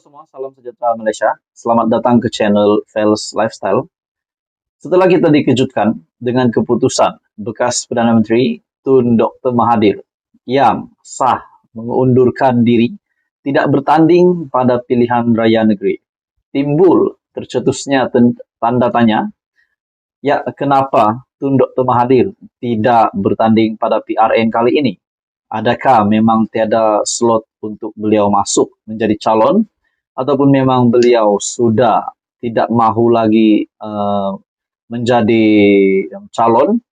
semua, salam sejahtera Malaysia. Selamat datang ke channel Fels Lifestyle. Setelah kita dikejutkan dengan keputusan bekas Perdana Menteri Tun Dr. Mahathir yang sah mengundurkan diri tidak bertanding pada pilihan raya negeri, timbul tercetusnya tanda tanya, ya kenapa Tun Dr. Mahathir tidak bertanding pada PRN kali ini? Adakah memang tiada slot untuk beliau masuk menjadi calon, ataupun memang beliau sudah tidak mahu lagi menjadi calon,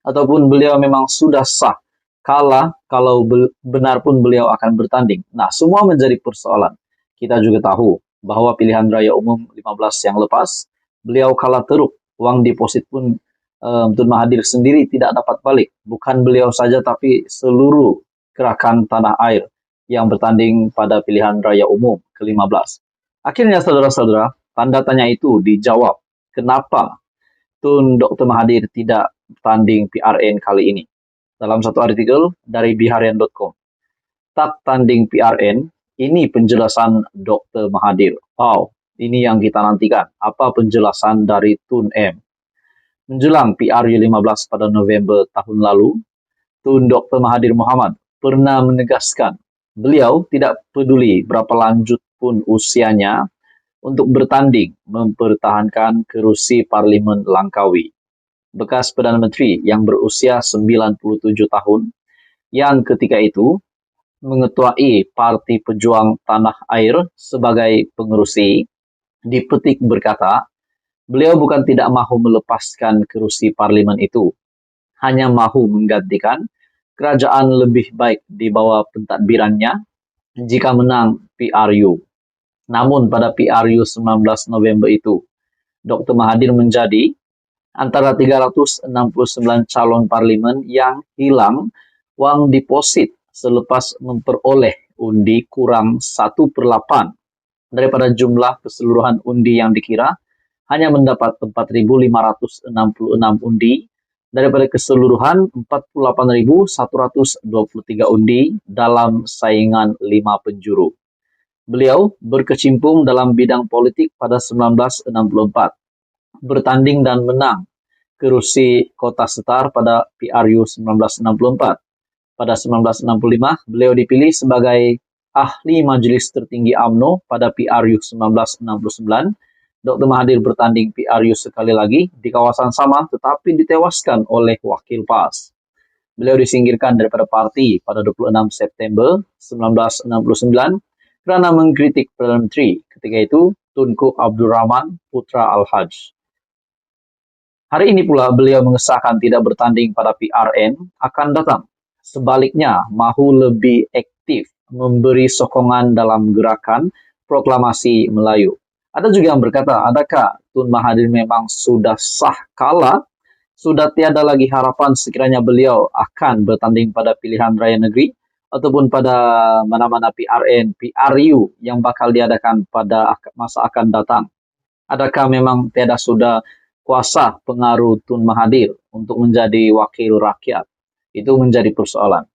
ataupun beliau memang sudah sah kalau benar pun beliau akan bertanding. Nah, semua menjadi persoalan. Kita juga tahu bahwa pilihan raya umum 15 yang lepas, beliau kalah teruk. Wang deposit pun Tun Mahathir sendiri tidak dapat balik. Bukan beliau saja, tapi seluruh gerakan tanah air yang bertanding pada pilihan raya umum ke-15. Akhirnya, saudara-saudara, tanda tanya itu dijawab. Kenapa Tun Dr. Mahathir tidak bertanding PRN kali ini? Dalam satu artikel dari biharian.com. Tak tanding PRN, ini penjelasan Dr. Mahathir. Wow, ini yang kita nantikan. Apa penjelasan dari Tun M? Menjelang PRU 15 pada November tahun lalu, Tun Dr. Mahathir Mohamad pernah menegaskan beliau tidak peduli berapa lanjut pun usianya untuk bertanding mempertahankan kerusi Parlimen Langkawi. Bekas Perdana Menteri yang berusia 97 tahun yang ketika itu mengetuai Parti Pejuang Tanah Air sebagai pengerusi dipetik berkata, beliau bukan tidak mahu melepaskan kerusi parlimen itu, hanya mahu menggantikan kerajaan lebih baik di bawah pentadbirannya jika menang PRU. Namun pada PRU 19 November itu, Dr. Mahathir menjadi antara 369 calon parlimen yang hilang wang deposit selepas memperoleh undi kurang 1/8 daripada jumlah keseluruhan undi yang dikira, hanya mendapat 4.566 undi daripada keseluruhan 48.123 undi dalam saingan 5 penjuru. Beliau berkecimpung dalam bidang politik pada 1964, bertanding dan menang kerusi Kota Setar pada PRU 1964. Pada 1965, beliau dipilih sebagai ahli Majlis Tertinggi UMNO pada PRU 1969. Dr. Mahathir bertanding PRU sekali lagi di kawasan sama tetapi ditewaskan oleh wakil PAS. Beliau disingkirkan daripada parti pada 26 September 1969 kerana mengkritik Perdana Menteri ketika itu Tunku Abdul Rahman Putra Al-Haj. Hari ini pula beliau mengesahkan tidak bertanding pada PRN akan datang. Sebaliknya, mahu lebih aktif memberi sokongan dalam gerakan proklamasi Melayu. Ada juga yang berkata, adakah Tun Mahathir memang sudah sah kalah? Sudah tiada lagi harapan sekiranya beliau akan bertanding pada pilihan raya negeri ataupun pada mana-mana PRN, PRU yang bakal diadakan pada masa akan datang. Adakah memang tiada sudah kuasa pengaruh Tun Mahathir untuk menjadi wakil rakyat? Itu menjadi persoalan.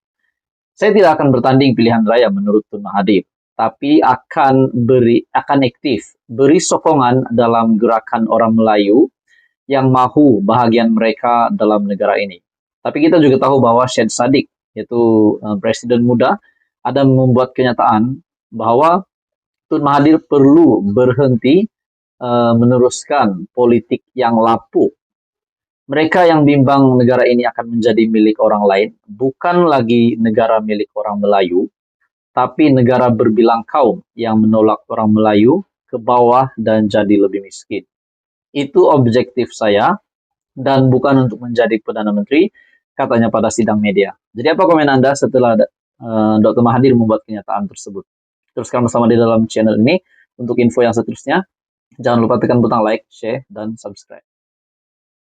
Saya tidak akan bertanding pilihan raya menurut Tun Mahathir, tapi akan aktif beri sokongan dalam gerakan orang Melayu yang mahu bahagian mereka dalam negara ini. Tapi kita juga tahu bahwa Syed Saddiq, yaitu Presiden muda, ada membuat kenyataan bahwa Tun Mahathir perlu berhenti meneruskan politik yang lapuk. Mereka yang bimbang negara ini akan menjadi milik orang lain, bukan lagi negara milik orang Melayu, tapi negara berbilang kaum yang menolak orang Melayu ke bawah dan jadi lebih miskin. Itu objektif saya dan bukan untuk menjadi Perdana Menteri, katanya pada sidang media. Jadi apa komen Anda setelah Dr. Mahathir membuat kenyataan tersebut? Teruskan bersama di dalam channel ini. Untuk info yang seterusnya, jangan lupa tekan butang like, share, dan subscribe.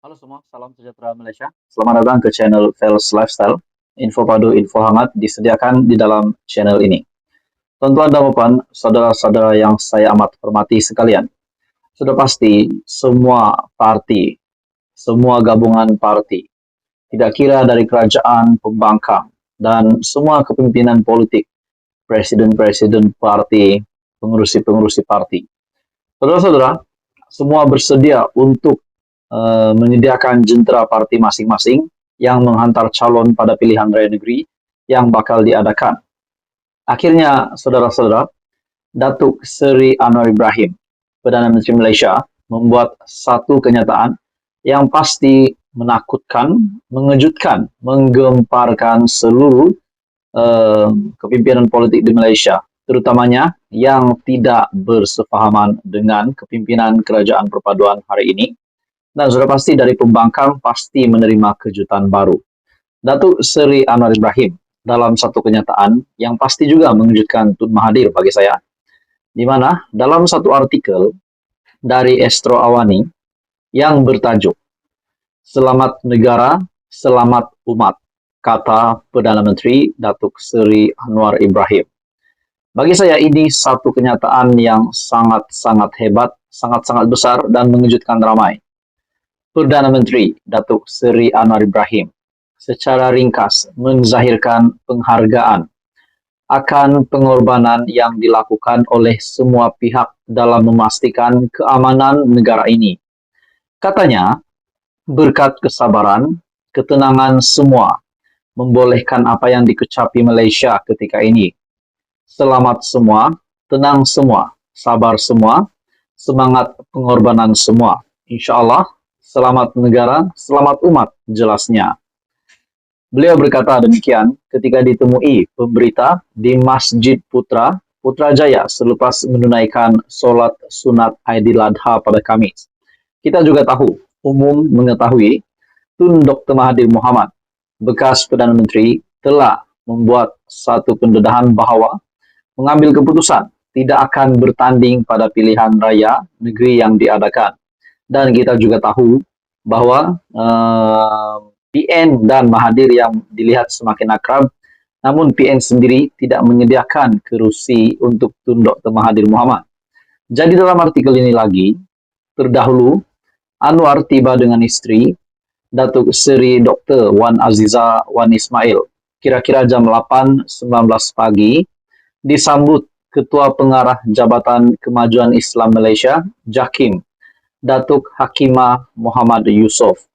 Halo semua, salam sejahtera Malaysia. Selamat datang ke channel Fels Lifestyle. Info padu, info hangat disediakan di dalam channel ini. Tuan-tuan dan puan, saudara-saudara yang saya amat hormati sekalian. Sudah pasti semua parti, semua gabungan parti, tidak kira dari kerajaan, pembangkang, dan semua kepimpinan politik, presiden-presiden parti, pengurusi parti. Saudara-saudara, semua bersedia untuk menyediakan jentera parti masing-masing yang menghantar calon pada pilihan raya negeri yang bakal diadakan. Akhirnya, saudara-saudara, Datuk Seri Anwar Ibrahim, Perdana Menteri Malaysia, membuat satu kenyataan yang pasti menakutkan, mengejutkan, menggemparkan seluruh kepimpinan politik di Malaysia, terutamanya yang tidak bersefahaman dengan kepimpinan kerajaan perpaduan hari ini. Dan sudah pasti dari pembangkang pasti menerima kejutan baru. Datuk Seri Anwar Ibrahim dalam satu kenyataan yang pasti juga mengejutkan Tun Mahathir bagi saya, di mana dalam satu artikel dari Astro Awani yang bertajuk "Selamat Negara, Selamat Umat," kata Perdana Menteri Datuk Seri Anwar Ibrahim. Bagi saya ini satu kenyataan yang sangat-sangat hebat, sangat-sangat besar dan mengejutkan ramai. Perdana Menteri Datuk Seri Anwar Ibrahim secara ringkas menzahirkan penghargaan akan pengorbanan yang dilakukan oleh semua pihak dalam memastikan keamanan negara ini. Katanya, berkat kesabaran, ketenangan semua, membolehkan apa yang dikecapi Malaysia ketika ini. Selamat semua, tenang semua, sabar semua, semangat pengorbanan semua. InsyaAllah, selamat negara, selamat umat, jelasnya. Beliau berkata demikian ketika ditemui pemberita di Masjid Putrajaya selepas menunaikan solat sunat Aidiladha pada Khamis. Kita juga mengetahui Tun Dr. Mahathir Mohamad, bekas Perdana Menteri, telah membuat satu pendedahan bahawa mengambil keputusan tidak akan bertanding pada pilihan raya negeri yang diadakan. Dan kita juga tahu bahawa PN dan Mahathir yang dilihat semakin akrab, namun PN sendiri tidak menyediakan kerusi untuk Tun Dr. Mahathir Mohamad. Jadi dalam artikel ini lagi, terdahulu Anwar tiba dengan isteri, Datuk Seri Dr. Wan Aziza Wan Ismail, kira-kira jam 8.19 pagi, disambut Ketua Pengarah Jabatan Kemajuan Islam Malaysia, JAKIM, Datuk Hakimah Muhammad Yusof.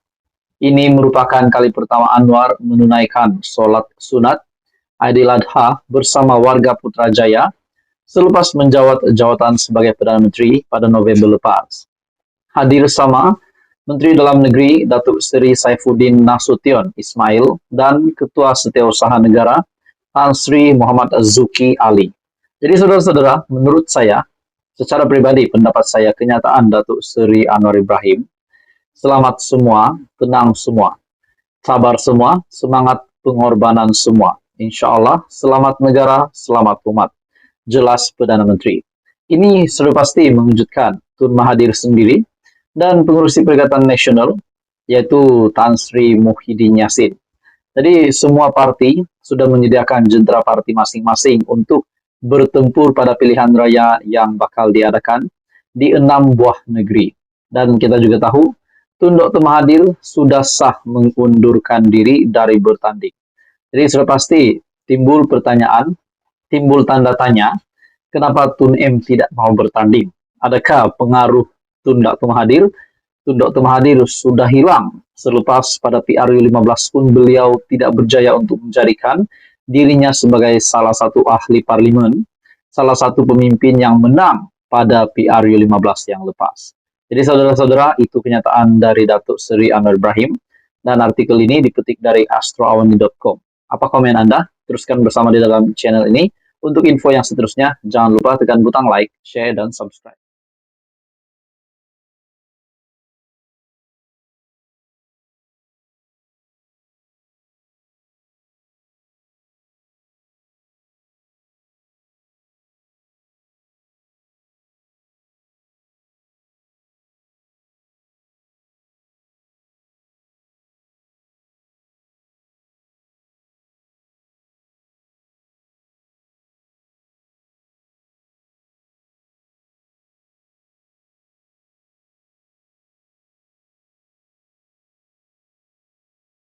Ini merupakan kali pertama Anwar menunaikan solat sunat Aidiladha bersama warga Putrajaya selepas menjawat jawatan sebagai Perdana Menteri pada November lepas. Hadir sama Menteri Dalam Negeri Datuk Seri Saifuddin Nasution Ismail dan Ketua Setiausaha Negara Tan Sri Muhammad Zuki Ali. Jadi saudara-saudara, menurut saya, secara pribadi pendapat saya, kenyataan Datuk Seri Anwar Ibrahim, selamat semua, tenang semua, sabar semua, semangat pengorbanan semua. InsyaAllah, selamat negara, selamat umat. Jelas Perdana Menteri. Ini sudah pasti mengejutkan Tun Mahathir sendiri dan pengurusi Perikatan Nasional, yaitu Tan Sri Muhyiddin Yassin. Jadi semua parti sudah menyediakan jentera parti masing-masing untuk bertempur pada pilihan raya yang bakal diadakan di 6 buah negeri. Dan kita juga tahu, Tun Dr. Mahathir sudah sah mengundurkan diri dari bertanding. Jadi sudah pasti timbul pertanyaan, timbul tanda tanya, kenapa Tun M tidak mau bertanding? Adakah pengaruh Tun Dr. Mahathir? Tun Dr. Mahathir sudah hilang selepas pada PRU15 pun beliau tidak berjaya untuk menjadikan dirinya sebagai salah satu ahli parlimen, salah satu pemimpin yang menang pada PRU15 yang lepas. Jadi saudara-saudara, itu kenyataan dari Datuk Seri Anwar Ibrahim dan artikel ini dipetik dari astroawani.com. Apa komen Anda? Teruskan bersama di dalam channel ini. Untuk info yang seterusnya, jangan lupa tekan butang like, share, dan subscribe.